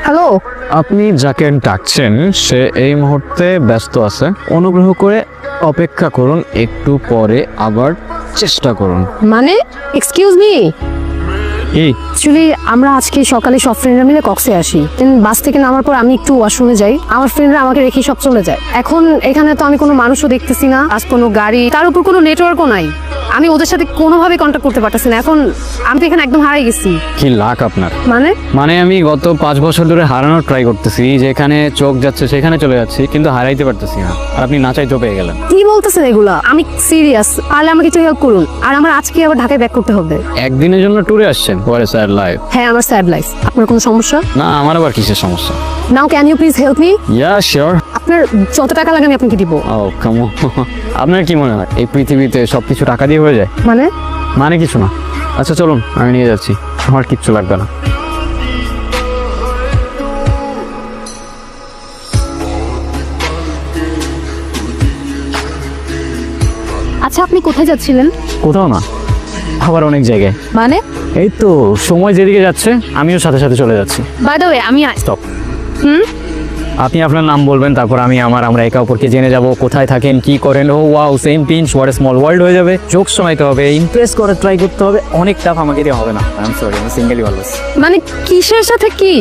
Hello, আপনি যাকে ডাকছেন সে এই মুহূর্তে ব্যস্ত আছে, অনুগ্রহ করে অপেক্ষা করুন, একটু পরে আবার চেষ্টা করুন। মানে এক্সকিউজ মি, কি? অ্যাকচুয়ালি আমরা আজকে সকালে সব ফ্রেন্ডরা মিলে কক্সে আসি। দেন বাস থেকে নামার পর আমি একটু ওয়াশরুমে যাই, আমার ফ্রেন্ডরা আমাকে রেখে সব চলে যায়। এখন এখানে তো আমি কোনো মানুষও দেখতেছি না, আজ কোনো গাড়ি, তার উপর কোনো নেটওয়ার্কও নাই। আমি ওদের সাথে কোনোভাবে কন্ট্যাক্ট করতে পারতেছি না। এখন আমি তো এখানে একদম হারিয়ে গেছি। কি লাক আপনার! মানে মানে আমি গত 5 বছর ধরে হারানোর ট্রাই করতেছি, যেখানে চোখ যাচ্ছে সেখানে চলে যাচ্ছি, কিন্তু হারাইতে পারতেছি না। আর আপনি না চাইতেও পেয়ে গেলেন। কি বলতেছেন এগুলা? আমি সিরিয়াস, পারলে আমাকে একটু হেল্প করুন। আর আমার আজকে আবার ঢাকায় ব্যাক করতে হবে। একদিনের জন্য ট্যুরে আসছেন? What a sad life. হ্যাঁ, আমার স্যাড লাইফ। আপনার কোনো সমস্যা? না, আমার আবার কিসের সমস্যা? Now can you please help me? Yeah sure. আপনার যত টাকা লাগে আমি আপনাকে দিব। Oh come on. আপনার কি মনে হয় এই পৃথিবীতে সবকিছু টাকা দিয়ে হয়ে যায়? মানে কিছু না। আচ্ছা চলুন, আমি নিয়ে যাচ্ছি, আমার কিচ্ছু লাগবে না। আচ্ছা, আপনি কোথায় যাচ্ছিলেন? কোথাও না, আবার অনেক জায়গায়। মানে এই তো সময় যেদিকে যাচ্ছে আমিও সাথে সাথে চলে যাচ্ছি। বাই দ্য ওয়ে, আমি স্টপ। হুম আপনি আপনার নাম বলবেন, তারপর আমি আমরা একে অপরকে জেনে যাব, কোথায় থাকেন, কি করেন। Oh wow, same pinch, what a small world হয়ে যাবে। জোক শোনাইতে হবে, ইমপ্রেস করে ট্রাই করতে হবে। অনেক টাফ, আমাকে দিয়ে হবে না। আই এম সরি, আমি সিঙ্গেলই অলওয়েজ। মানে কিসের সাথে কি?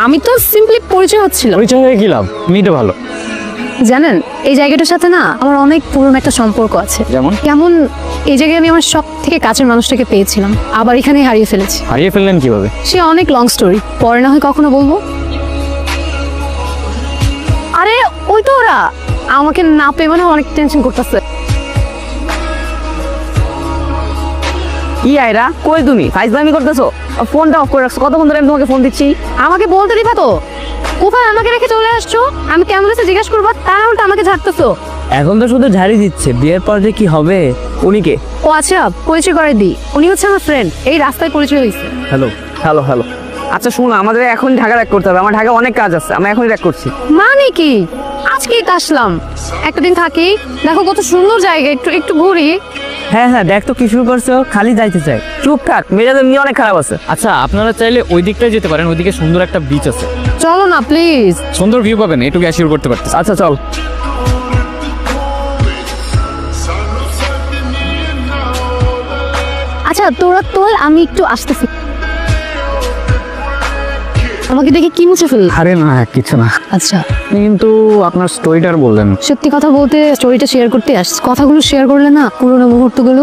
আমি তো সিম্পলি পরিচয় হচ্ছিল। পরিচয় হয়ে কি লাভ? মিটে ভালো। জানেন, এই জায়গাটার সাথে না আমার অনেক পুরনো একটা সম্পর্ক আছে। যেমন? কেমন, এই জায়গায় আমি আমার সব থেকে কাছের মানুষটাকে পেয়েছিলাম, আবার এখানেই হারিয়ে ফেলেছি। হারিয়ে ফেললেন কিভাবে? সে অনেক লং স্টোরি, পরে না হয় কখনো বলবো। আরে ওই তো ওরা আমাকে না পেয়ে মানে অনেক টেনশন করতেছে। কি আয়রা, কই তুমি? ফাইজলামি করতেছো? ফোনটা অফ করে রাখছো, কতক্ষণ ধরে আমি তোমাকে ফোন দিচ্ছি। আমাকে বলতে দিবা তো, কোথায় আমাকে রেখে চলে আসছো? আমি কেমন আছে জিজ্ঞেস করবো, তার উল্টা আমাকে ঝাড়তেছো। এখন তো শুধু ঝাড়ি দিচ্ছে, বিয়ের পর যে কি হবে? উনি কে? ও আচ্ছা, পরিচয় করে দিই। উনি হচ্ছে আমার ফ্রেন্ড, এই রাস্তায় পরিচয় হয়েছে। Hello hello hello. আচ্ছা শোনো, আমাদের এখন ঢাকা ব্যাক করতে হবে। আমার ঢাকা অনেক কাজ আছে, আমি এখনই ব্যাক করছি। মানে কি? আজকেই তো আসলাম, একটা দিন থাকি, দেখো কত সুন্দর জায়গা, একটু একটু ঘুরি। হ্যাঁ হ্যাঁ, দেখ তো কি শুরু করছো, খালি যাইতে চাই। চুপ থাক, মেজাজ এমনি অনেক খারাপ আছে। আচ্ছা, আপনারা চাইলে ওই দিকটায় যেতে পারেন, ওইদিকে সুন্দর একটা বিচ আছে। চলো না প্লিজ। সুন্দর ভিউ পাবেন, এটুকু অ্যাসিওর করতে পারতেছি। আচ্ছা চল। আচ্ছা তোরা তোল, আমি একটু আসতেছি। আমাকে দেখে কি মুছে ফেলল? আরে না, কিছু না। আচ্ছা, কিন্তু আপনার স্টোরিটার বললেন। সত্যি কথা বলতে স্টোরিটা শেয়ার করতে আসছি। কথাগুলো শেয়ার করলে না পুরোনো মুহূর্তগুলো